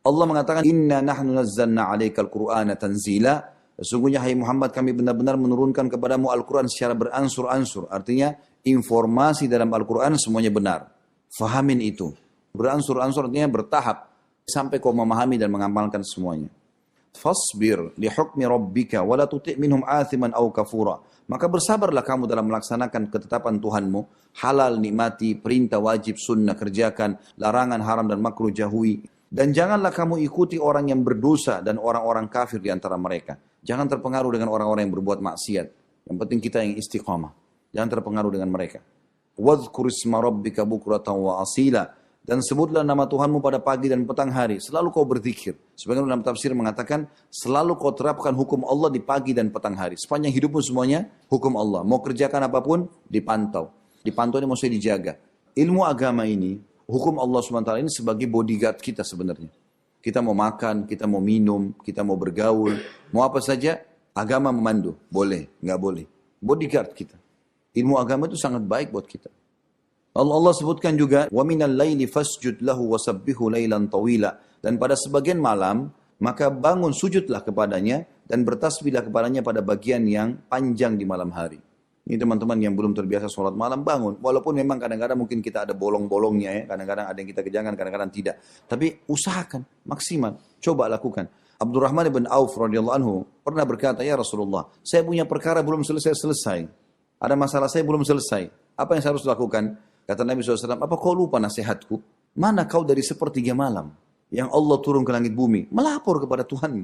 Allah mengatakan, Inna nahnu nazzalna 'alaikal Qur'ana tanzila. Sesungguhnya hai Muhammad kami benar-benar menurunkan kepadamu Al-Quran secara beransur-ansur. Artinya informasi dalam Al-Quran semuanya benar. Fahamin itu. Beransur-ansur artinya bertahap. Sampai kau memahami dan mengamalkan semuanya. Fasbir li hukmi rabbika wa la tuti' minhum athiman aw kafura. Maka bersabarlah kamu dalam melaksanakan ketetapan Tuhanmu. Halal nikmati, perintah wajib sunnah kerjakan, larangan haram dan makruh jauhi. Dan janganlah kamu ikuti orang yang berdosa dan orang-orang kafir di antara mereka. Jangan terpengaruh dengan orang-orang yang berbuat maksiat. Yang penting kita yang istiqamah. Jangan terpengaruh dengan mereka. Wadhkur isma rabbika bukratan wa asila. Dan sebutlah nama Tuhanmu pada pagi dan petang hari. Selalu kau berzikir. Sebagian dalam tafsir mengatakan, selalu kau terapkan hukum Allah di pagi dan petang hari. Sepanjang hidupmu semuanya, hukum Allah. Mau kerjakan apapun, dipantau. Dipantau ini maksudnya dijaga. Ilmu agama ini, hukum Allah SWT ini sebagai bodyguard kita sebenarnya. Kita mau makan, kita mau minum, kita mau bergaul, mau apa saja, agama memandu. Boleh, nggak boleh. Bodyguard kita. Ilmu agama itu sangat baik buat kita. Allah sebutkan juga, وَمِنَ اللَّيْلِ فَاسْجُدْ لَهُ وَسَبِّهُ لَيْلًا طَوِيلًا. Dan pada sebagian malam, maka bangun sujudlah kepadanya dan bertasbihlah kepadanya pada bagian yang panjang di malam hari. Ini teman-teman yang belum terbiasa sholat malam bangun. Walaupun memang kadang-kadang mungkin kita ada bolong-bolongnya ya. Kadang-kadang ada yang kita kerjakan, kadang-kadang tidak. Tapi usahakan, maksimal. Coba lakukan. Abdurrahman ibn Auf radhiyallahu anhu pernah berkata, ya Rasulullah, saya punya perkara belum selesai. Ada masalah saya belum selesai. Apa yang saya harus lakukan? Kata Nabi SAW, apa kau lupa nasihatku? Mana kau dari sepertiga malam yang Allah turun ke langit bumi, melapor kepada Tuhanmu.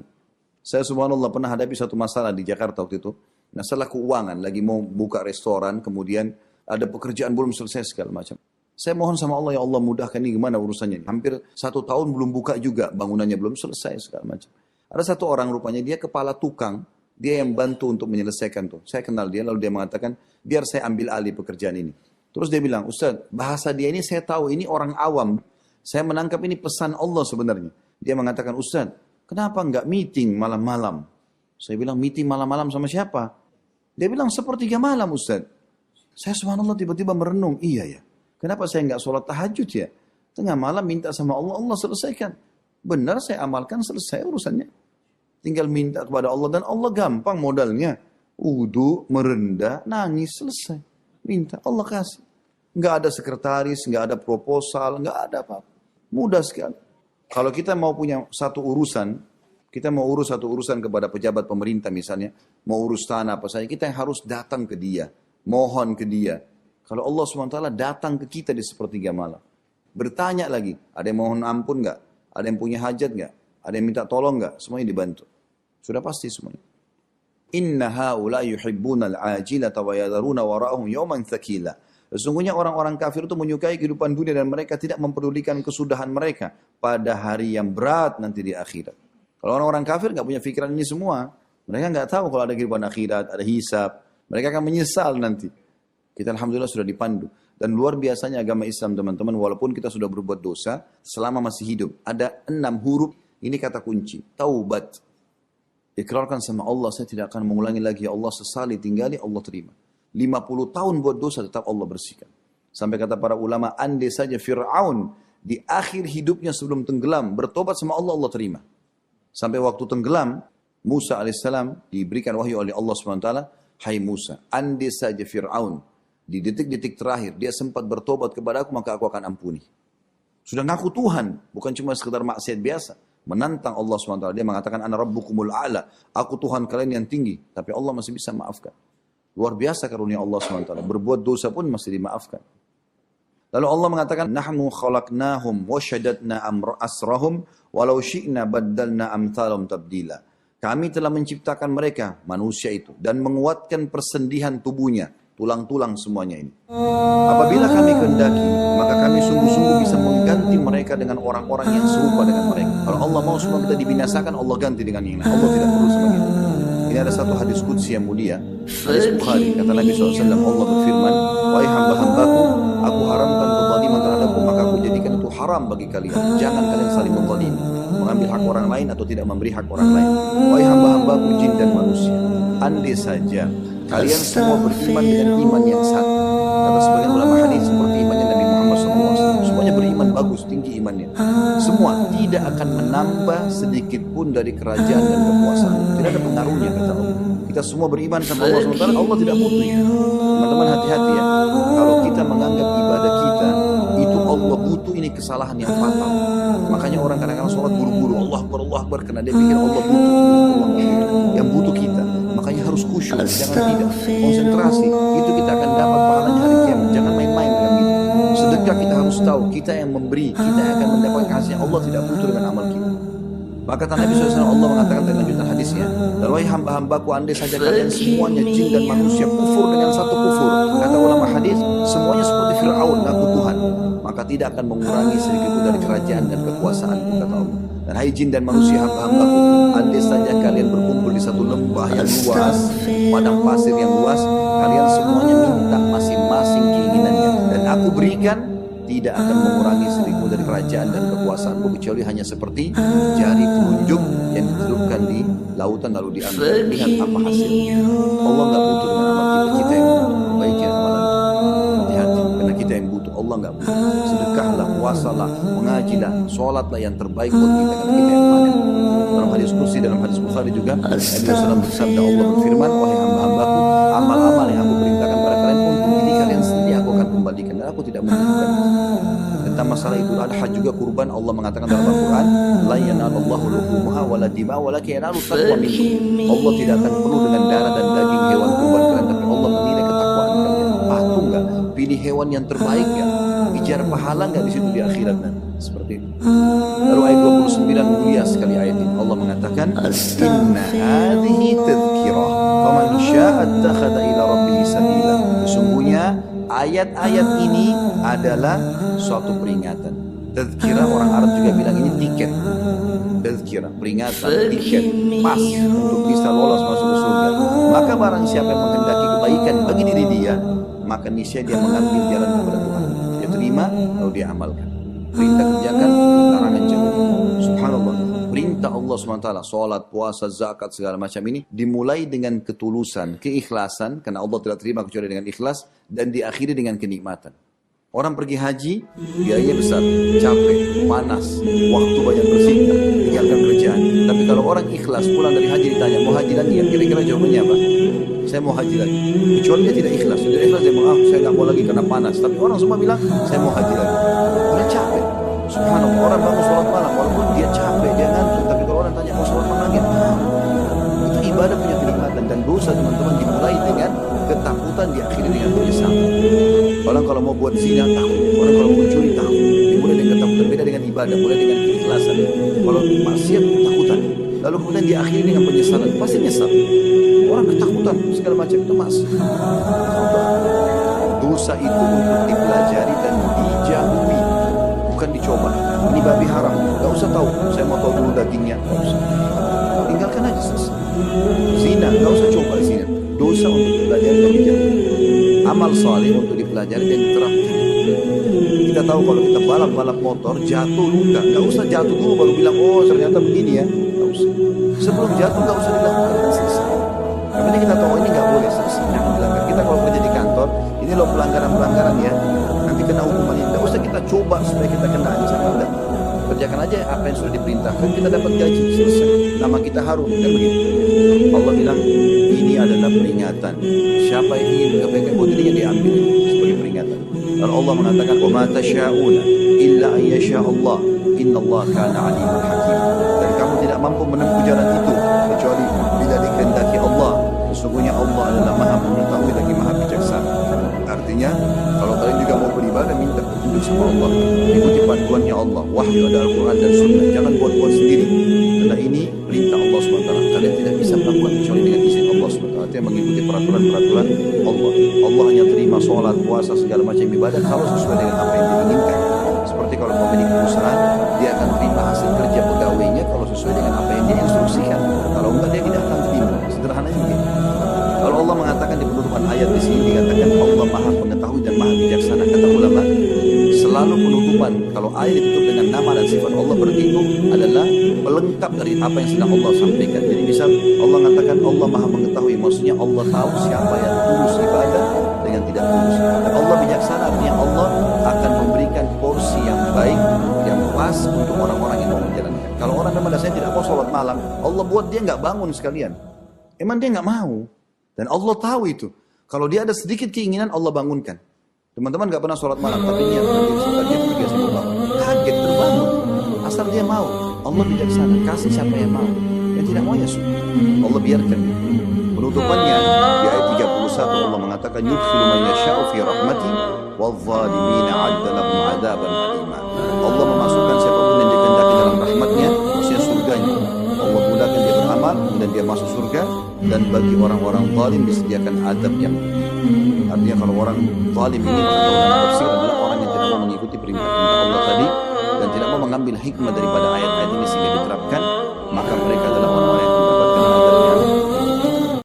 Saya subhanallah pernah hadapi satu masalah di Jakarta waktu itu. Masalah keuangan, lagi mau buka restoran, kemudian ada pekerjaan belum selesai segala macam. Saya mohon sama Allah, ya Allah mudahkan ini gimana urusannya. Hampir 1 tahun belum buka juga, bangunannya belum selesai segala macam. Ada satu orang rupanya dia kepala tukang, dia yang bantu untuk menyelesaikan tuh. Saya kenal dia, lalu dia mengatakan, biar saya ambil alih pekerjaan ini. Terus dia bilang, Ustaz, bahasa dia ini saya tahu, ini orang awam. Saya menangkap ini pesan Allah sebenarnya. Dia mengatakan, Ustaz, kenapa enggak meeting malam-malam? Saya bilang, meeting malam-malam sama siapa? Dia bilang, sepertiga malam Ustaz. Saya subhanallah tiba-tiba merenung, iya ya. Kenapa saya enggak sholat tahajud ya? Tengah malam minta sama Allah, Allah selesaikan. Benar saya amalkan, selesai urusannya. Tinggal minta kepada Allah dan Allah gampang modalnya. Wudu, merendah, nangis, selesai. Minta, Allah kasih. Nggak ada sekretaris, nggak ada proposal, nggak ada apa-apa. Mudah sekali. Kalau kita mau punya satu urusan, kita mau urus satu urusan kepada pejabat pemerintah misalnya, mau urus tanah apa saja, kita yang harus datang ke dia, mohon ke dia. Kalau Allah SWT datang ke kita di sepertiga malam, bertanya lagi, ada yang mohon ampun nggak? Ada yang punya hajat nggak? Ada yang minta tolong nggak? Semuanya dibantu. Sudah pasti semuanya. Inna haula yuhibbuna al-ajilata wa yadharuna wara'ahum yawman thaqila. Sesungguhnya orang-orang kafir itu menyukai kehidupan dunia dan mereka tidak mempedulikan kesudahan mereka pada hari yang berat nanti di akhirat. Kalau orang-orang kafir nggak punya pikiran ini semua, mereka nggak tahu kalau ada kehidupan akhirat, ada hisab, mereka akan menyesal nanti. Kita alhamdulillah sudah dipandu. Dan luar biasanya agama Islam teman-teman, walaupun kita sudah berbuat dosa, selama masih hidup, ada 6 huruf, ini kata kunci, taubat. Ikrarkan sama Allah, saya tidak akan mengulangi lagi, ya Allah sesali, tinggali, Allah terima. 50 tahun buat dosa tetap Allah bersihkan. Sampai kata para ulama, andai saja Fir'aun di akhir hidupnya sebelum tenggelam, bertobat sama Allah, Allah terima. Sampai waktu tenggelam, Musa alaihissalam diberikan wahyu oleh Allah SWT, hai Musa, andai saja Fir'aun di detik-detik terakhir, dia sempat bertobat kepada aku, maka aku akan ampuni. Sudah ngaku Tuhan, bukan cuma sekedar maksiat biasa. Menantang Allah SWT, dia mengatakan, ana rabbukumul a'la, aku Tuhan kalian yang tinggi. Tapi Allah masih bisa maafkan. Luar biasa karunia Allah SWT. Berbuat dosa pun masih dimaafkan. Lalu Allah mengatakan, nahnu khalaqnahum wa syadadna asrahum walau syi'na baddalna amthalum tabdila. Kami telah menciptakan mereka, manusia itu, dan menguatkan persendihan tubuhnya, tulang-tulang semuanya ini. Apabila kami kehendaki, maka kami sungguh-sungguh bisa mengganti mereka dengan orang-orang yang serupa dengan mereka. Kalau Allah mau semua kita dibinasakan, Allah ganti dengan yang lain. Allah tidak perlu sama kita. Ini ada satu hadis qudsi yang mulia, hadis Bukhari, kata Nabi SAW, Allah berfirman, wahai hamba-hambaku, aku haramkan kezaliman terhadapku, maka aku jadikan itu haram bagi kalian. Jangan kalian saling menzalimi, mengambil hak orang lain atau tidak memberi hak orang lain. Wahai hamba-hambaku jin dan manusia, andai saja kalian semua beriman dengan iman yang satu. Kata sebagian ulama hadis seperti imannya Nabi Muhammad SAW, semuanya beriman bagus, tinggi imannya. Semua tidak akan menambah sedikit pun dari kerajaan dan kekuasaan. Tidak ada pengaruhnya kata Allah. Kita semua beriman sama Allah SWT, Allah tidak butuh. Teman-teman hati-hati ya. Kalau kita menganggap ibadah kita itu Allah butuh, ini kesalahan yang fatal. Makanya orang kadang-kadang sholat buru-buru, Allah Akbar, karena dia pikir Allah butuh. Allah yang butuh kita. Makanya harus khusyuk, jangan tidak. Konsentrasi, itu kita akan dapat pahalanya hari kiamat. Jangan main-main dengan itu. Sedekah kita harus tahu, kita yang memberi, kita yang akan mendapat kasih. Allah tidak butuh dengan amal kita. Maka kata Nabi SAW, Allah mengatakan dalam lanjutan hadisnya, dan wahai hamba-hambaku, andai saja kalian semuanya jin dan manusia kufur dengan satu kufur, kata ulama hadis, semuanya seperti Fir'aun ngaku Tuhan, maka tidak akan mengurangi sedikit pun dari kerajaan dan kekuasaanku, kata Allah. Dan hai jin dan manusia hamba-hambaku, andai saja kalian berkumpul di satu lembah yang luas, padang pasir yang luas, kalian semuanya minta masing-masing keinginannya, dan aku berikan, tidak akan mengurangi sedikit dari kerajaan dan kekuasaanku, kecuali hanya seperti jari telunjuk yang ditelupkan di lautan lalu diambil. Lihat apa hasilnya. Allah nggak butuh dengan amal kita, kita yang baiki amalan. Hati-hati, karena kita yang butuh, Allah nggak butuh. Sedekahlah, puasalah, mengajilah, sholatlah yang terbaik buat kita, karena kita yang panen. Dalam hadis kursi, dalam hadis Bukhari juga, Nabi SAW bersabda, Allah berfirman, wahai hamba-hambaku, amal-amal yang aku perintahkan pada kalian untuk diri kalian sendiri aku akan kembalikan, dan aku tidak menunjukkan. Tentang masalah Idul Adha juga kurban, Allah mengatakan dalam Al-Quran, la yanalullahu luhumuha wala dima'u walakin yanalu taqwa minkum. Allah tidak akan perlu dengan darah dan daging hewan kurban kalian, tapi Allah menilai ketakwaan kalian. Patuh enggak? Pilih hewan yang terbaik enggak? Bicara pahala enggak di situ di akhirat nanti? Seperti itu. Lalu ayat 29 mulia sekali ayat ini. Allah mengatakan, inna hadhihi tadhkirah faman syaa'a ittakhadha ila rabbih sabila. Sesungguhnya ayat-ayat ini adalah suatu peringatan. Tazkirah, orang Arab juga bilang ini tiket. Tazkirah, peringatan, tiket pas untuk bisa lolos masuk ke surga. Maka barang siapa yang menghendaki kebaikan bagi diri dia, maka niscaya dia mengambil jalan kepada Tuhan. Dia terima, lalu dia amalkan. Perintah kerjakan, larangan jauhi. Subhanallah. Perintah Allah SWT, sholat, puasa, zakat, segala macam ini dimulai dengan ketulusan, keikhlasan, karena Allah tidak terima kecuali dengan ikhlas, dan diakhiri dengan kenikmatan. Orang pergi haji, biayanya besar, capek, panas, waktu banyak bersihkan, tinggalkan kerjaan. Tapi kalau orang ikhlas pulang dari haji ditanya, mau haji lagi ya? Kira-kira jawabannya apa? Saya mau haji lagi. Kecuali dia tidak ikhlas. Dia ikhlas, dia bilang, saya nggak mau lagi karena panas. Tapi orang semua bilang, saya mau haji lagi. Orang capek. Subhanallah, orang bangun sholat malam, walaupun dia capek, dia ngantuk. Tapi kalau orang tanya, mau sholat malam lagi? Itu ibadah punya kenikmatan. Dan dosa teman-teman dimulai dengan ketakutan, diakhiri dengan penyesalan. Orang kalau mau buat zina takut, orang kalau mau curi takut. Dimulai dengan ketakutan, beda dengan ibadah, mulai dengan keikhlasan. Kalau maksiat ketakutan, lalu kemudian diakhiri dengan penyesalan, pasti nyesal. Orang ketakutan segala macam itu dosa itu untuk dipelajari dan dijauhi, bukan dicoba. Ini babi haram, gak usah tahu. Saya mau tahu dulu dagingnya, gak usah. Tinggalkan aja selesai. Zina, gak usah coba zina. Dosa untuk dipelajari dan dijauhi. Amal saleh untuk dipelajari dan diterapkan. Kita tahu kalau kita balap motor jatuh luka, gak usah jatuh dulu baru bilang oh ternyata begini ya, gak usah. Sebelum jatuh gak usah dilakukan, selesai. Yang penting kita tahu ini gak boleh, selesai, jangan dilanggar. Kita kalau kerja di kantor, ini loh pelanggaran-pelanggaran ya, nanti kena hukumannya. Gak usah kita coba supaya kita kena aja, enggak. Kerjakan aja apa yang sudah diperintahkan, kita dapat gaji, selesai. Nama kita harum, kan begitu. Allah bilang ini adalah peringatan. Siapa yang ingin kebaikan buat dirinya diambil sebagai peringatan. Dan Allah mengatakan, "Wa ma tasyauna illa an yasha Allah. Innallaha kana 'aliman hakim." Dan kamu tidak mampu menempuh jalan itu kecuali bila dikehendaki Allah. Sesungguhnya Allah adalah Maha Mengetahui lagi Maha Bijaksana. Artinya, kalau kalian juga mau beribadah, minta petunjuk sama Allah. Ikuti panduannya Allah. Wahyu ada Al-Quran dan Sunnah. Jangan buat-buat sendiri. Karena ini perintah Allah SWT. Kalian tidak bisa melakukan kecuali dengan izin Allah SWT. Artinya mengikuti peraturan-peraturan Allah. Allah hanya terima sholat, puasa, segala macam ibadah kalau sesuai dengan apa yang diinginkan. Seperti kalau pemilik perusahaan, dia akan terima hasil kerja pegawainya kalau sesuai dengan apa yang dia instruksikan. Kalau enggak, dia tidak akan terima. Sederhananya begitu. Kalau Allah mengatakan di penutupan ayat di sini dikatakan Allah Maha Pengetahui dan Maha Bijaksana, kata ulama, selalu penutupan penutupan. Kalau ayat ditutup dengan nama dan sifat Allah, berarti itu adalah pelengkap dari apa yang sedang Allah sampaikan. Jadi misal Allah mengatakan Allah maha mengetahui, maksudnya Allah tahu siapa yang tulus ibadah dengan tidak tulus. Dan Allah bijaksana, artinya Allah akan memberikan porsi yang baik, yang pas untuk orang-orang yang mau menjalankan. Kalau orang pada saya tidak mau sholat malam, Allah buat dia nggak bangun sekalian. Emang dia nggak mau. Dan Allah tahu itu. Kalau dia ada sedikit keinginan, Allah bangunkan. Teman-teman nggak pernah sholat malam, tapi niat nanti sholat jam 3 saya bangun. Kaget terbangun. Asal dia mau. Allah bijaksana, kasih siapa yang mau. Yang tidak mau ya sudah. Allah biarkan. Penutupannya di ayat 31 Allah mengatakan yudkhilu man yasha'u fi rahmati wadh-dhalimina 'adda lahum 'adzaban alima. Allah memasukkan siapapun yang dikehendaki dalam rahmatnya, maksudnya surganya. Allah mudahkan dia beramal dan dia masuk surga, dan bagi orang-orang zalim disediakan azab yang pedih. Artinya kalau orang zalim ini maka dalam tafsir adalah orang yang tidak mau mengikuti perintah-perintah Allah tadi dan tidak mau mengambil hikmah daripada ayat-ayat ini sehingga diterapkan, maka mereka adalah orang